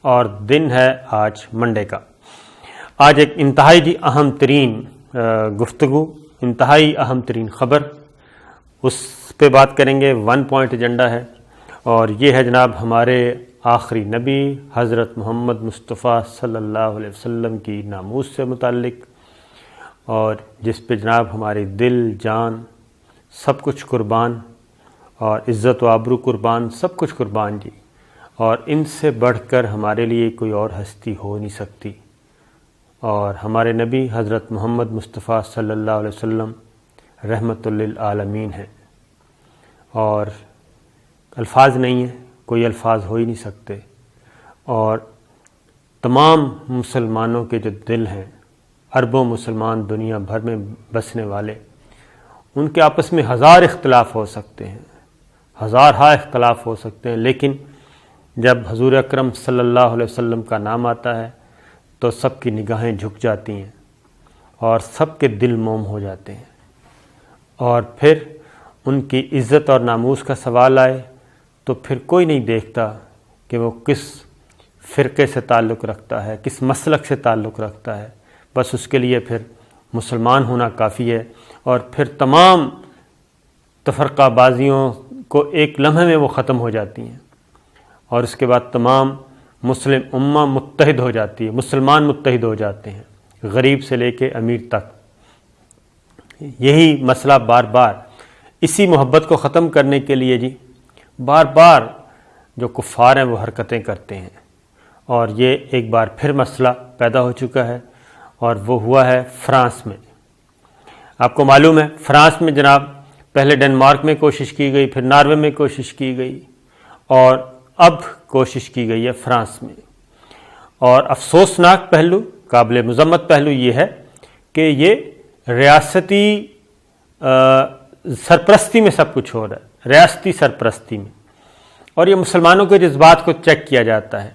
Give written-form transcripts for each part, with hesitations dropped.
اور دن ہے آج منڈے کا۔ آج ایک انتہائی اہم ترین گفتگو، انتہائی اہم ترین خبر، اس پہ بات کریں گے۔ 1 پوائنٹ ایجنڈا ہے، اور یہ ہے جناب ہمارے آخری نبی حضرت محمد مصطفیٰ صلی اللہ علیہ وسلم کی ناموس سے متعلق، اور جس پہ جناب ہماری دل، جان، سب کچھ قربان، اور عزت و آبرو قربان، سب کچھ قربان جی۔ اور ان سے بڑھ کر ہمارے لیے کوئی اور ہستی ہو نہیں سکتی، اور ہمارے نبی حضرت محمد مصطفیٰ صلی اللہ علیہ وسلم رحمت للعالمین ہیں، اور الفاظ نہیں ہیں، کوئی الفاظ ہو ہی نہیں سکتے۔ اور تمام مسلمانوں کے جو دل ہیں، اربوں مسلمان دنیا بھر میں بسنے والے، ان کے آپس میں ہزار اختلاف ہو سکتے ہیں، ہزارہا اختلاف ہو سکتے ہیں، لیکن جب حضور اکرم صلی اللہ علیہ وسلم کا نام آتا ہے تو سب کی نگاہیں جھک جاتی ہیں اور سب کے دل موم ہو جاتے ہیں۔ اور پھر ان کی عزت اور ناموس کا سوال آئے تو پھر کوئی نہیں دیکھتا کہ وہ کس فرقے سے تعلق رکھتا ہے، کس مسلک سے تعلق رکھتا ہے، بس اس کے لیے پھر مسلمان ہونا کافی ہے، اور پھر تمام تفرقہ بازیوں کو ایک لمحے میں وہ ختم ہو جاتی ہیں، اور اس کے بعد تمام مسلم امہ متحد ہو جاتی ہے، مسلمان متحد ہو جاتے ہیں، غریب سے لے کے امیر تک۔ یہی مسئلہ بار بار اسی محبت کو ختم کرنے کے لیے جی بار بار جو کفار ہیں وہ حرکتیں کرتے ہیں، اور یہ ایک بار پھر مسئلہ پیدا ہو چکا ہے، اور وہ ہوا ہے فرانس میں۔ آپ کو معلوم ہے فرانس میں جناب پہلے ڈنمارک میں کوشش کی گئی، پھر ناروے میں کوشش کی گئی، اور اب کوشش کی گئی ہے فرانس میں۔ اور افسوسناک پہلو، قابل مذمت پہلو یہ ہے کہ یہ ریاستی سرپرستی میں سب کچھ ہو رہا ہے، ریاستی سرپرستی میں، اور یہ مسلمانوں کے جذبات کو چیک کیا جاتا ہے۔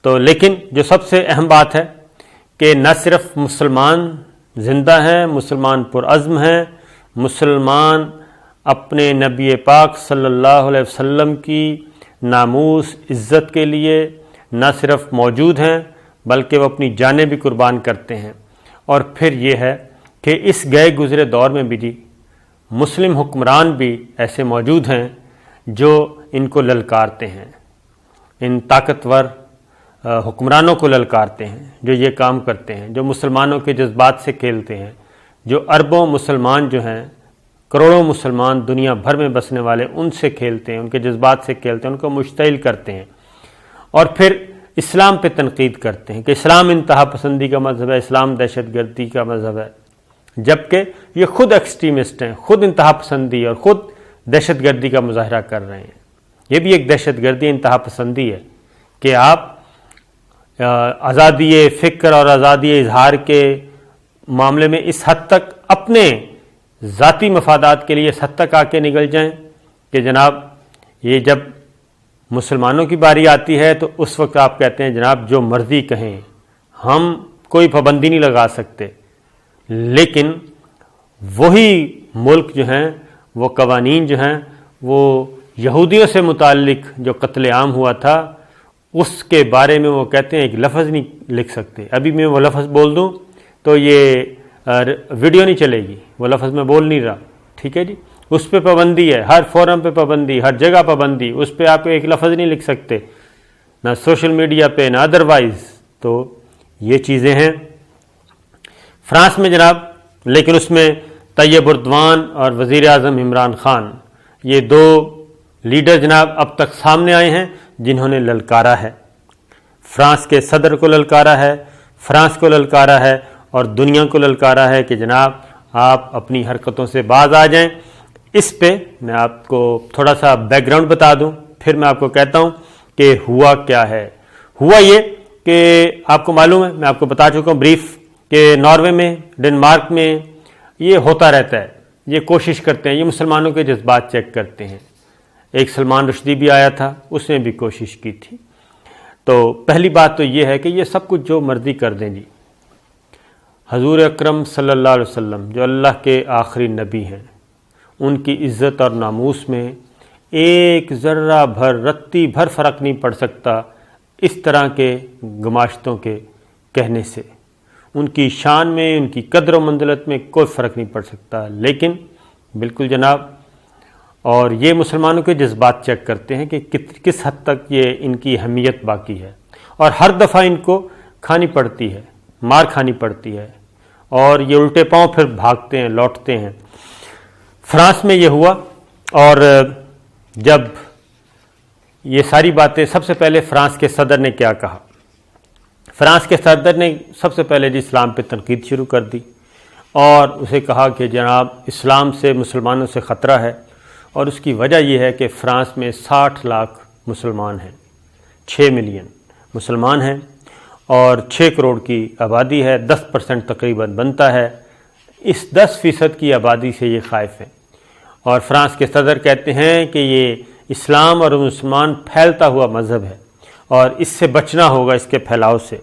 تو لیکن جو سب سے اہم بات ہے کہ نہ صرف مسلمان زندہ ہیں، مسلمان پرعزم ہیں، مسلمان اپنے نبی پاک صلی اللہ علیہ وسلم کی ناموس عزت کے لیے نہ صرف موجود ہیں بلکہ وہ اپنی جانیں بھی قربان کرتے ہیں۔ اور پھر یہ ہے کہ اس گئے گزرے دور میں بھی جی مسلم حکمران بھی ایسے موجود ہیں جو ان کو للکارتے ہیں، ان طاقتور حکمرانوں کو للکارتے ہیں، جو یہ کام کرتے ہیں، جو مسلمانوں کے جذبات سے کھیلتے ہیں، جو اربوں مسلمان جو ہیں، کروڑوں مسلمان دنیا بھر میں بسنے والے، ان سے کھیلتے ہیں، ان کے جذبات سے کھیلتے ہیں، ان کو مشتعل کرتے ہیں، اور پھر اسلام پہ تنقید کرتے ہیں کہ اسلام انتہا پسندی کا مذہب ہے، اسلام دہشت گردی کا مذہب ہے، جبکہ یہ خود ایکسٹریمسٹ ہیں، خود انتہا پسندی اور خود دہشت گردی کا مظاہرہ کر رہے ہیں۔ یہ بھی ایک دہشت گردی، انتہا پسندی ہے کہ آپ آزادی فکر اور آزادی اظہار کے معاملے میں اس حد تک اپنے ذاتی مفادات کے لیے اس حد تک آ کے نکل جائیں کہ جناب یہ جب مسلمانوں کی باری آتی ہے تو اس وقت آپ کہتے ہیں جناب جو مرضی کہیں، ہم کوئی پابندی نہیں لگا سکتے، لیکن وہی ملک جو ہیں، وہ قوانین جو ہیں، وہ یہودیوں سے متعلق جو قتل عام ہوا تھا اس کے بارے میں وہ کہتے ہیں ایک لفظ نہیں لکھ سکتے۔ ابھی میں وہ لفظ بول دوں تو یہ ویڈیو نہیں چلے گی، وہ لفظ میں بول نہیں رہا، ٹھیک ہے جی، اس پہ پابندی ہے، ہر فورم پہ پابندی، ہر جگہ پابندی، اس پہ آپ ایک لفظ نہیں لکھ سکتے، نہ سوشل میڈیا پہ نہ ادروائز۔ تو یہ چیزیں ہیں فرانس میں جناب، لیکن اس میں طیب اردوان اور وزیر اعظم عمران خان، یہ دو لیڈر جناب اب تک سامنے آئے ہیں جنہوں نے للکارا ہے، فرانس کے صدر کو للکارا ہے، فرانس کو للکارا ہے، اور دنیا کو للکارا ہے کہ جناب آپ اپنی حرکتوں سے باز آ جائیں۔ اس پہ میں آپ کو تھوڑا سا بیک گراؤنڈ بتا دوں، پھر میں آپ کو کہتا ہوں کہ ہوا کیا ہے۔ ہوا یہ کہ آپ کو معلوم ہے، میں آپ کو بتا چکا ہوں بریف، کہ ناروے میں، ڈنمارک میں یہ ہوتا رہتا ہے، یہ کوشش کرتے ہیں، یہ مسلمانوں کے جذبات چیک کرتے ہیں۔ ایک سلمان رشدی بھی آیا تھا، اس نے بھی کوشش کی تھی۔ تو پہلی بات تو یہ ہے کہ یہ سب کچھ جو مرضی کر دیں جی، حضور اکرم صلی اللہ علیہ وسلم جو اللہ کے آخری نبی ہیں، ان کی عزت اور ناموس میں ایک ذرہ بھر، رتی بھر فرق نہیں پڑ سکتا اس طرح کے گماشتوں کے کہنے سے ان کی شان میں، ان کی قدر و منزلت میں کوئی فرق نہیں پڑ سکتا. لیکن بالکل جناب، اور یہ مسلمانوں کے جذبات چیک کرتے ہیں کہ کس حد تک یہ ان کی اہمیت باقی ہے، اور ہر دفعہ ان کو کھانی پڑتی ہے، مار کھانی پڑتی ہے، اور یہ الٹے پاؤں پھر بھاگتے ہیں، لوٹتے ہیں. فرانس میں یہ ہوا، اور جب یہ ساری باتیں، سب سے پہلے فرانس کے صدر نے کیا کہا؟ فرانس کے صدر نے سب سے پہلے اسلام پہ تنقید شروع کر دی، اور اسے کہا کہ جناب اسلام سے مسلمانوں سے خطرہ ہے، اور اس کی وجہ یہ ہے کہ فرانس میں 60 لاکھ مسلمان ہیں، 6 ملین مسلمان ہیں، اور 6 کروڑ کی آبادی ہے، 10% تقریباً بنتا ہے. اس 10% کی آبادی سے یہ خائف ہیں، اور فرانس کے صدر کہتے ہیں کہ یہ اسلام اور مسلمان پھیلتا ہوا مذہب ہے، اور اس سے بچنا ہوگا، اس کے پھیلاؤ سے.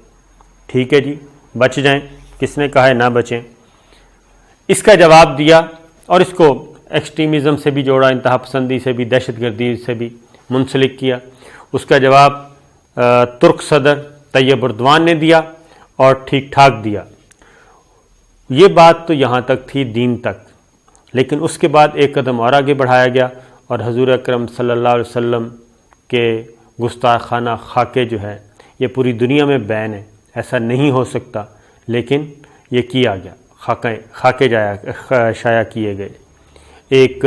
ٹھیک ہے جی، بچ جائیں، کس نے کہا ہے نہ بچیں؟ اس کا جواب دیا، اور اس کو ایکسٹریمزم سے بھی جوڑا، انتہا پسندی سے بھی، دہشت گردی سے بھی منسلک کیا. اس کا جواب ترک صدر طیب اردوان نے دیا، اور ٹھیک ٹھاک دیا. یہ بات تو یہاں تک تھی، دین تک. لیکن اس کے بعد ایک قدم اور آگے بڑھایا گیا، اور حضور اکرم صلی اللہ علیہ وسلم کے گستاخانہ خاکے جو ہے یہ پوری دنیا میں بین ہے، ایسا نہیں ہو سکتا، لیکن یہ کیا گیا، خاکے شائع کیے گئے. ایک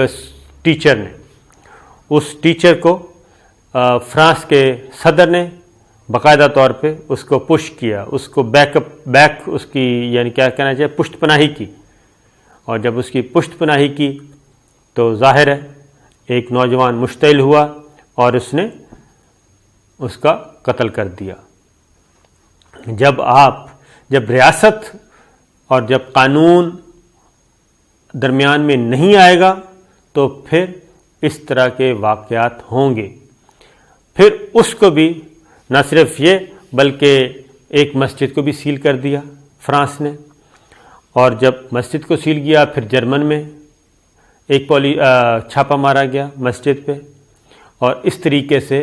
ٹیچر نے، اس ٹیچر کو فرانس کے صدر نے باقاعدہ طور پہ اس کو پش کیا، اس کو بیک اس کی، یعنی کیا کہنا چاہیے، پشت پناہی کی. اور جب اس کی پشت پناہی کی تو ظاہر ہے ایک نوجوان مشتعل ہوا، اور اس نے اس کا قتل کر دیا. جب ریاست اور جب قانون درمیان میں نہیں آئے گا تو پھر اس طرح کے واقعات ہوں گے. پھر اس کو بھی نہ صرف یہ بلکہ ایک مسجد کو بھی سیل کر دیا فرانس نے، اور جب مسجد کو سیل کیا پھر جرمن میں ایک چھاپا مارا گیا مسجد پہ، اور اس طریقے سے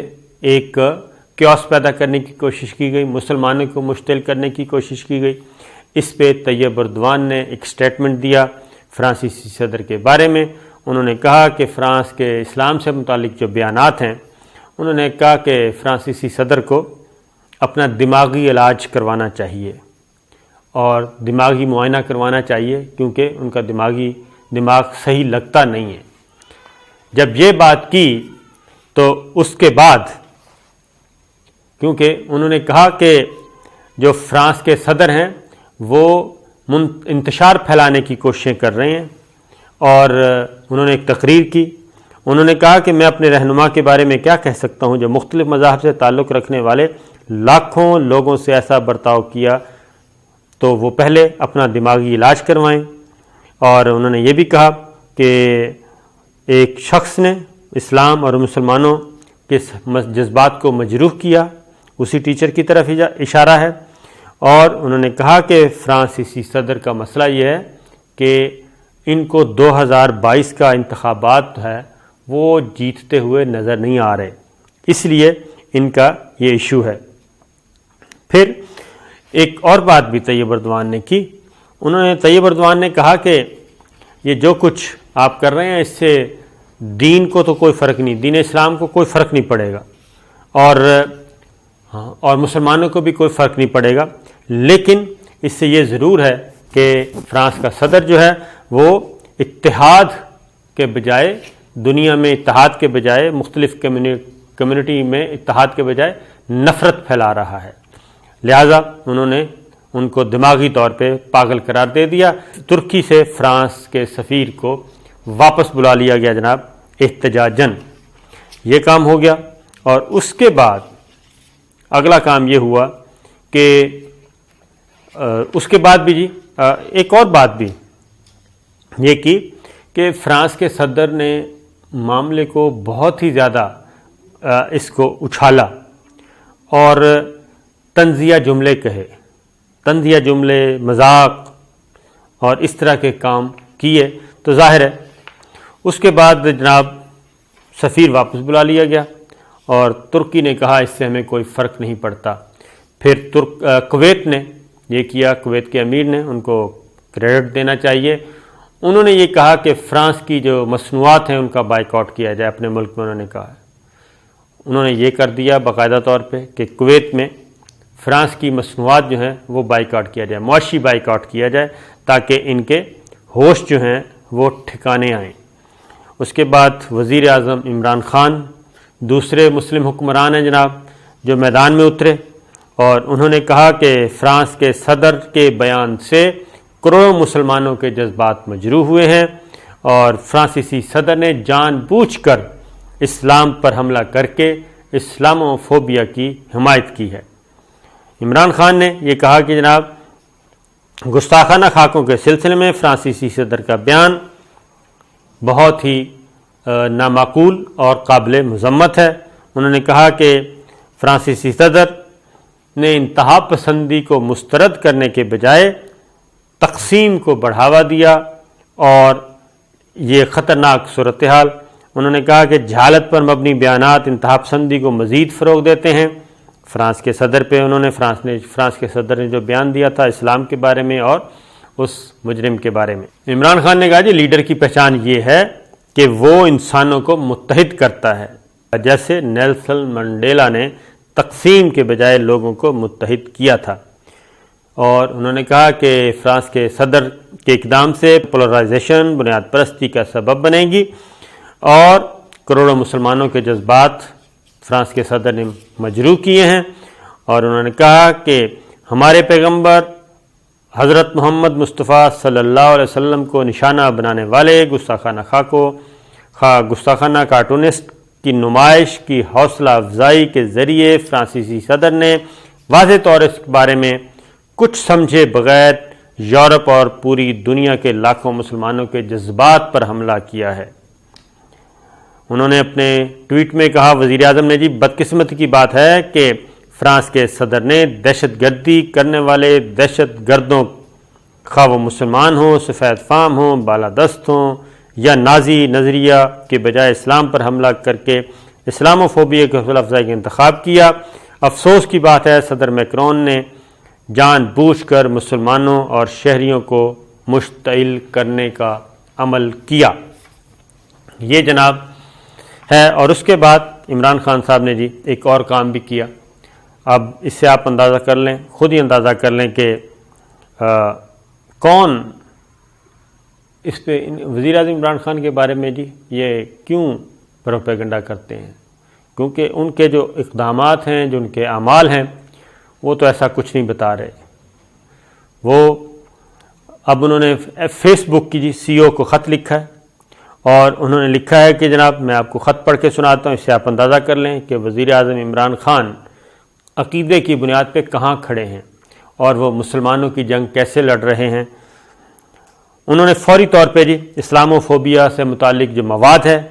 ایک کیوس پیدا کرنے کی کوشش کی گئی، مسلمانوں کو مشتعل کرنے کی کوشش کی گئی. اس پہ طیب اردوان نے ایک سٹیٹمنٹ دیا فرانسیسی صدر کے بارے میں. انہوں نے کہا کہ فرانس کے اسلام سے متعلق جو بیانات ہیں، انہوں نے کہا کہ فرانسیسی صدر کو اپنا دماغی علاج کروانا چاہیے اور دماغی معائنہ کروانا چاہیے، کیونکہ ان کا دماغ صحیح لگتا نہیں ہے. جب یہ بات کی تو اس کے بعد، کیونکہ انہوں نے کہا کہ جو فرانس کے صدر ہیں وہ انتشار پھیلانے کی کوششیں کر رہے ہیں، اور انہوں نے ایک تقریر کی. انہوں نے کہا کہ میں اپنے رہنما کے بارے میں کیا کہہ سکتا ہوں، جو مختلف مذاہب سے تعلق رکھنے والے لاکھوں لوگوں سے ایسا برتاؤ کیا، تو وہ پہلے اپنا دماغی علاج کروائیں. اور انہوں نے یہ بھی کہا کہ ایک شخص نے اسلام اور مسلمانوں کے جذبات کو مجروح کیا، اسی ٹیچر کی طرف اشارہ ہے. اور انہوں نے کہا کہ فرانسیسی صدر کا مسئلہ یہ ہے کہ ان کو 2022 کا انتخابات ہے وہ جیتتے ہوئے نظر نہیں آ رہے، اس لیے ان کا یہ ایشو ہے. پھر ایک اور بات بھی طیب اردوان نے کی. طیب اردوان نے کہا کہ یہ جو کچھ آپ کر رہے ہیں اس سے دین کو تو کوئی فرق نہیں، دین اسلام کو کوئی فرق نہیں پڑے گا، اور مسلمانوں کو بھی کوئی فرق نہیں پڑے گا. لیکن اس سے یہ ضرور ہے کہ فرانس کا صدر جو ہے وہ اتحاد کے بجائے، دنیا میں اتحاد کے بجائے، مختلف کمیونٹی میں اتحاد کے بجائے نفرت پھیلا رہا ہے. لہذا انہوں نے ان کو دماغی طور پہ پاگل قرار دے دیا. ترکی سے فرانس کے سفیر کو واپس بلا لیا گیا جناب، احتجاجاً. یہ کام ہو گیا. اور اس کے بعد اگلا کام یہ ہوا کہ اس کے بعد بھی ایک اور بات بھی یہ کی کہ فرانس کے صدر نے معاملے کو بہت ہی زیادہ اس کو اچھالا اور طنزیہ جملے کہے، طنزیہ جملے، مذاق اور اس طرح کے کام کیے. تو ظاہر ہے اس کے بعد جناب سفیر واپس بلا لیا گیا، اور ترکی نے کہا اس سے ہمیں کوئی فرق نہیں پڑتا۔ پھر کویت نے یہ کیا، کویت کے امیر نے، ان کو کریڈٹ دینا چاہیے، انہوں نے یہ کہا کہ فرانس کی جو مصنوعات ہیں ان کا بائیکاٹ کیا جائے اپنے ملک میں۔ انہوں نے کہا، انہوں نے یہ کر دیا باقاعدہ طور پہ کہ کویت میں فرانس کی مصنوعات جو ہیں وہ بائیکاٹ کیا جائے، معاشی بائیکاٹ کیا جائے، تاکہ ان کے ہوش جو ہیں وہ ٹھکانے آئیں۔ اس کے بعد وزیر اعظم عمران خان، دوسرے مسلم حکمران ہیں جناب، جو میدان میں اترے اور انہوں نے کہا کہ فرانس کے صدر کے بیان سے کروڑوں مسلمانوں کے جذبات مجروح ہوئے ہیں اور فرانسیسی صدر نے جان بوجھ کر اسلام پر حملہ کر کے اسلامو فوبیا کی حمایت کی ہے۔ عمران خان نے یہ کہا کہ جناب گستاخانہ خاکوں کے سلسلے میں فرانسیسی صدر کا بیان بہت ہی نامعقول اور قابل مذمت ہے۔ انہوں نے کہا کہ فرانسیسی صدر نے انتہا پسندی کو مسترد کرنے کے بجائے تقسیم کو بڑھاوا دیا اور یہ خطرناک صورتحال، انہوں نے کہا کہ جہالت پر مبنی بیانات انتہا پسندی کو مزید فروغ دیتے ہیں۔ فرانس کے صدر پہ انہوں نے فرانس کے صدر نے جو بیان دیا تھا اسلام کے بارے میں اور اس مجرم کے بارے میں، عمران خان نے کہا جی لیڈر کی پہچان یہ ہے کہ وہ انسانوں کو متحد کرتا ہے، جیسے نیلسن منڈیلا نے تقسیم کے بجائے لوگوں کو متحد کیا تھا۔ اور انہوں نے کہا کہ فرانس کے صدر کے اقدام سے پولرائزیشن بنیاد پرستی کا سبب بنے گی اور کروڑوں مسلمانوں کے جذبات فرانس کے صدر نے مجروح کیے ہیں۔ اور انہوں نے کہا کہ ہمارے پیغمبر حضرت محمد مصطفیٰ صلی اللہ علیہ وسلم کو نشانہ بنانے والے گستاخانہ کارٹونسٹ کی نمائش کی حوصلہ افزائی کے ذریعے فرانسیسی صدر نے واضح طور اس بارے میں کچھ سمجھے بغیر یورپ اور پوری دنیا کے لاکھوں مسلمانوں کے جذبات پر حملہ کیا ہے۔ انہوں نے اپنے ٹویٹ میں کہا، وزیر اعظم نے جی بدقسمتی کی بات ہے کہ فرانس کے صدر نے دہشت گردی کرنے والے دہشت گردوں، خواہ وہ مسلمان ہوں، سفید فام ہوں، بالادست ہوں یا نازی نظریہ کے بجائے اسلام پر حملہ کر کے اسلامو فوبیا کی حوصلہ افزائی کا انتخاب کیا۔ افسوس کی بات ہے صدر میکرون نے جان بوجھ کر مسلمانوں اور شہریوں کو مشتعل کرنے کا عمل کیا۔ یہ جناب ہے۔ اور اس کے بعد عمران خان صاحب نے جی ایک اور کام بھی کیا۔ اب اس سے آپ اندازہ کر لیں، خود ہی اندازہ کر لیں کہ کون اس پہ وزیر اعظم عمران خان کے بارے میں جی یہ کیوں پروپیگنڈا کرتے ہیں، کیونکہ ان کے جو اقدامات ہیں، جو ان کے اعمال ہیں، وہ تو ایسا کچھ نہیں بتا رہے۔ وہ اب انہوں نے فیس بک کی جی سی او کو خط لکھا ہے اور انہوں نے لکھا ہے کہ جناب میں آپ کو خط پڑھ کے سناتا ہوں، اس سے آپ اندازہ کر لیں کہ وزیر اعظم عمران خان عقیدے کی بنیاد پہ کہاں کھڑے ہیں اور وہ مسلمانوں کی جنگ کیسے لڑ رہے ہیں۔ انہوں نے فوری طور پہ جی اسلامو فوبیا سے متعلق جو مواد ہے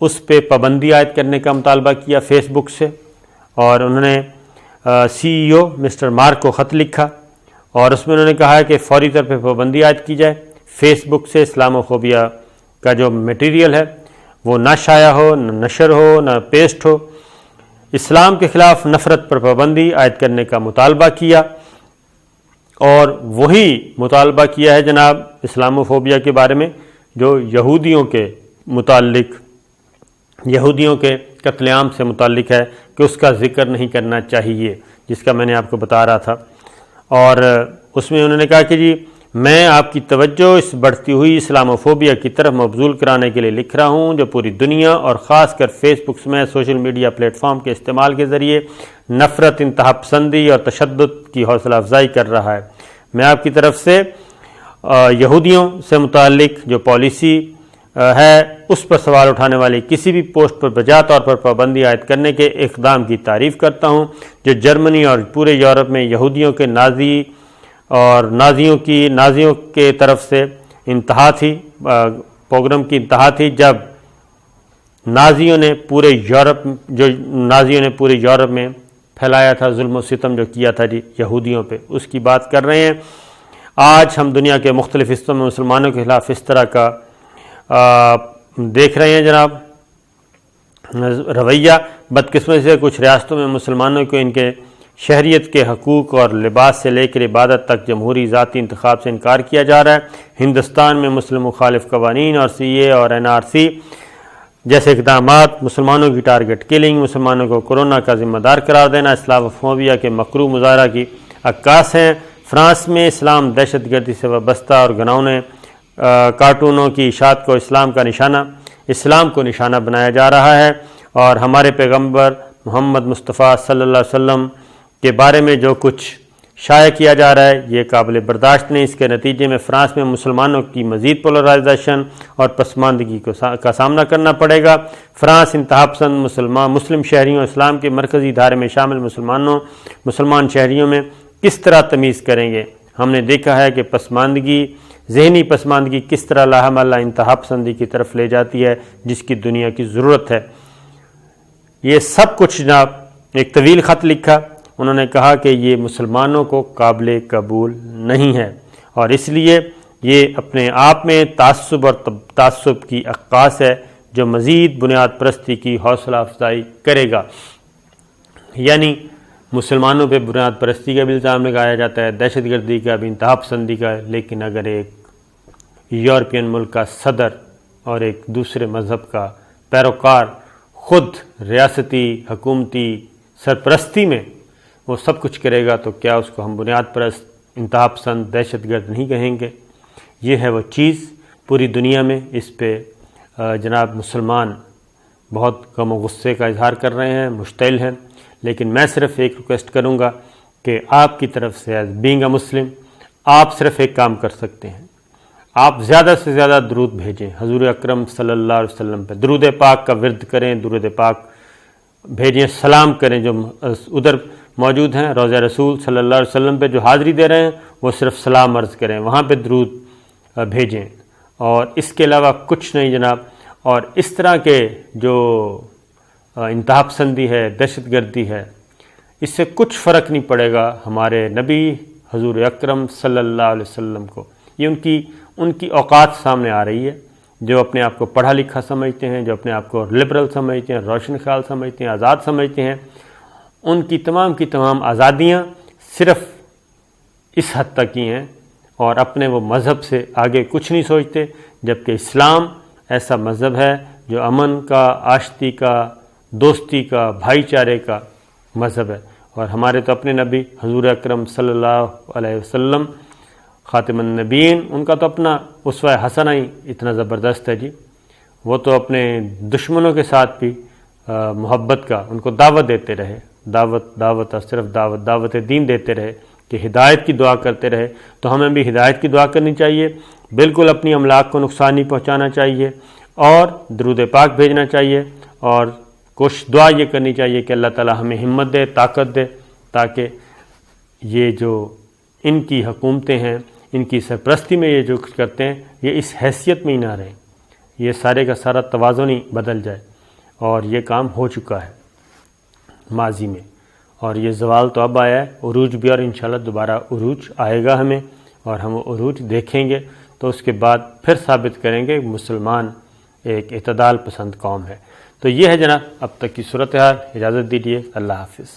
اس پہ پابندی عائد کرنے کا مطالبہ کیا فیس بک سے، اور انہوں نے سی ای او مسٹر مارک کو خط لکھا اور اس میں انہوں نے کہا ہے کہ فوری طور پہ پابندی عائد کی جائے، فیس بک سے اسلامو فوبیا کا جو میٹیریل ہے وہ نہ شائع ہو، نہ نشر ہو، نہ پیسٹ ہو۔ اسلام کے خلاف نفرت پر پابندی عائد کرنے کا مطالبہ کیا، اور وہی مطالبہ کیا ہے جناب اسلامو فوبیا کے بارے میں جو یہودیوں کے متعلق، یہودیوں کے قتل عام سے متعلق ہے کہ اس کا ذکر نہیں کرنا چاہیے، جس کا میں نے آپ کو بتا رہا تھا۔ اور اس میں انہوں نے کہا کہ جی میں آپ کی توجہ اس بڑھتی ہوئی اسلامو فوبیا کی طرف مبذول کرانے کے لیے لکھ رہا ہوں جو پوری دنیا اور خاص کر فیس بک سمیت سوشل میڈیا پلیٹ فارم کے استعمال کے ذریعے نفرت، انتہا پسندی اور تشدد کی حوصلہ افزائی کر رہا ہے۔ میں آپ کی طرف سے یہودیوں سے متعلق جو پالیسی ہے اس پر سوال اٹھانے والی کسی بھی پوسٹ پر بجا طور پر پابندی عائد کرنے کے اقدام کی تعریف کرتا ہوں جو جرمنی اور پورے یورپ میں یہودیوں کے نازی اور نازیوں کے طرف سے انتہا تھی، پروگرام کی انتہا تھی جب نازیوں نے پورے یورپ میں پھیلایا تھا ظلم و ستم جو کیا تھا جی یہودیوں پہ، اس کی بات کر رہے ہیں۔ آج ہم دنیا کے مختلف حصوں میں مسلمانوں کے خلاف اس طرح کا دیکھ رہے ہیں جناب، رویہ بدقسمتی سے کچھ ریاستوں میں مسلمانوں کو ان کے شہریت کے حقوق اور لباس سے لے کر عبادت تک جمہوری ذاتی انتخاب سے انکار کیا جا رہا ہے۔ ہندوستان میں مسلم مخالف قوانین اور CA اور NRC جیسے اقدامات، مسلمانوں کی ٹارگٹ کلنگ، مسلمانوں کو کورونا کا ذمہ دار قرار دینا اسلاموفوبیا کے مکروہ مظاہرہ کی عکاس ہیں۔ فرانس میں اسلام دہشت گردی سے وابستہ اور گھناؤنے کارٹونوں کی اشاعت کو اسلام کو نشانہ بنایا جا رہا ہے، اور ہمارے پیغمبر محمد مصطفیٰ صلی اللہ علیہ وسلم کے بارے میں جو کچھ شائع کیا جا رہا ہے یہ قابل برداشت نہیں۔ اس کے نتیجے میں فرانس میں مسلمانوں کی مزید پولرائزیشن اور پسماندگی کا سامنا کرنا پڑے گا۔ فرانس انتہا پسند مسلم شہریوں اسلام کے مرکزی دھارے میں شامل مسلمان شہریوں میں کس طرح تمیز کریں گے؟ ہم نے دیکھا ہے کہ ذہنی پسماندگی کس طرح لاحملہ انتہا پسندی کی طرف لے جاتی ہے، جس کی دنیا کی ضرورت ہے۔ یہ سب کچھ جناب ایک طویل خط لکھا، انہوں نے کہا کہ یہ مسلمانوں کو قابل قبول نہیں ہے، اور اس لیے یہ اپنے آپ میں تعصب اور تعصب کی عکاس ہے جو مزید بنیاد پرستی کی حوصلہ افزائی کرے گا۔ یعنی مسلمانوں پہ بنیاد پرستی کا بھی الزام لگایا جاتا ہے، دہشت گردی کا بھی، انتہا پسندی کا، لیکن اگر ایک یورپین ملک کا صدر اور ایک دوسرے مذہب کا پیروکار خود ریاستی حکومتی سرپرستی میں وہ سب کچھ کرے گا تو کیا اس کو ہم بنیاد پرست، انتہا پسند، دہشت گرد نہیں کہیں گے؟ یہ ہے وہ چیز پوری دنیا میں، اس پہ جناب مسلمان بہت غم و غصے کا اظہار کر رہے ہیں، مشتعل ہیں، لیکن میں صرف ایک ریکویسٹ کروں گا کہ آپ کی طرف سے ایز بینگ اے مسلم آپ صرف ایک کام کر سکتے ہیں، آپ زیادہ سے زیادہ درود بھیجیں حضور اکرم صلی اللہ علیہ وسلم پہ، درود پاک کا ورد کریں، درود پاک بھیجیں، سلام کریں، جو ادھر موجود ہیں روضہ رسول صلی اللہ علیہ وسلم پہ جو حاضری دے رہے ہیں وہ صرف سلام عرض کریں، وہاں پہ درود بھیجیں، اور اس کے علاوہ کچھ نہیں جناب۔ اور اس طرح کے جو انتہا پسندی ہے، دہشت گردی ہے، اس سے کچھ فرق نہیں پڑے گا ہمارے نبی حضور اکرم صلی اللہ علیہ وسلم کو۔ یہ ان کی اوقات سامنے آ رہی ہے، جو اپنے آپ کو پڑھا لکھا سمجھتے ہیں، جو اپنے آپ کو لبرل سمجھتے ہیں، روشن خیال سمجھتے ہیں، آزاد سمجھتے ہیں، ان کی تمام آزادیاں صرف اس حد تک ہی ہیں، اور اپنے وہ مذہب سے آگے کچھ نہیں سوچتے، جبکہ اسلام ایسا مذہب ہے جو امن کا، آشتی کا، دوستی کا، بھائی چارے کا مذہب ہے۔ اور ہمارے تو اپنے نبی حضور اکرم صلی اللہ علیہ وسلم خاتم النبیین، ان کا تو اپنا اسوہ حسنہ ہی اتنا زبردست ہے جی، وہ تو اپنے دشمنوں کے ساتھ بھی محبت کا ان کو دعوت دیتے رہے، دعوت اور صرف دعوت دین دیتے رہے کہ ہدایت کی دعا کرتے رہے۔ تو ہمیں بھی ہدایت کی دعا کرنی چاہیے، بالکل اپنی املاک کو نقصان نہیں پہنچانا چاہیے، اور درود پاک بھیجنا چاہیے، اور دعا یہ کرنی چاہیے کہ اللہ تعالی ہمیں ہمت دے، طاقت دے، تاکہ یہ جو ان کی حکومتیں ہیں، ان کی سرپرستی میں یہ جو کچھ کرتے ہیں، یہ اس حیثیت میں ہی نہ رہیں، یہ سارے کا سارا توازن ہی بدل جائے۔ اور یہ کام ہو چکا ہے ماضی میں، اور یہ زوال تو اب آیا ہے، عروج بھی، اور انشاءاللہ دوبارہ عروج آئے گا ہمیں، اور ہم عروج دیکھیں گے تو اس کے بعد پھر ثابت کریں گے کہ مسلمان ایک اعتدال پسند قوم ہے۔ تو یہ ہے جناب اب تک کی صورتحال، اجازت دیجیے، اللہ حافظ۔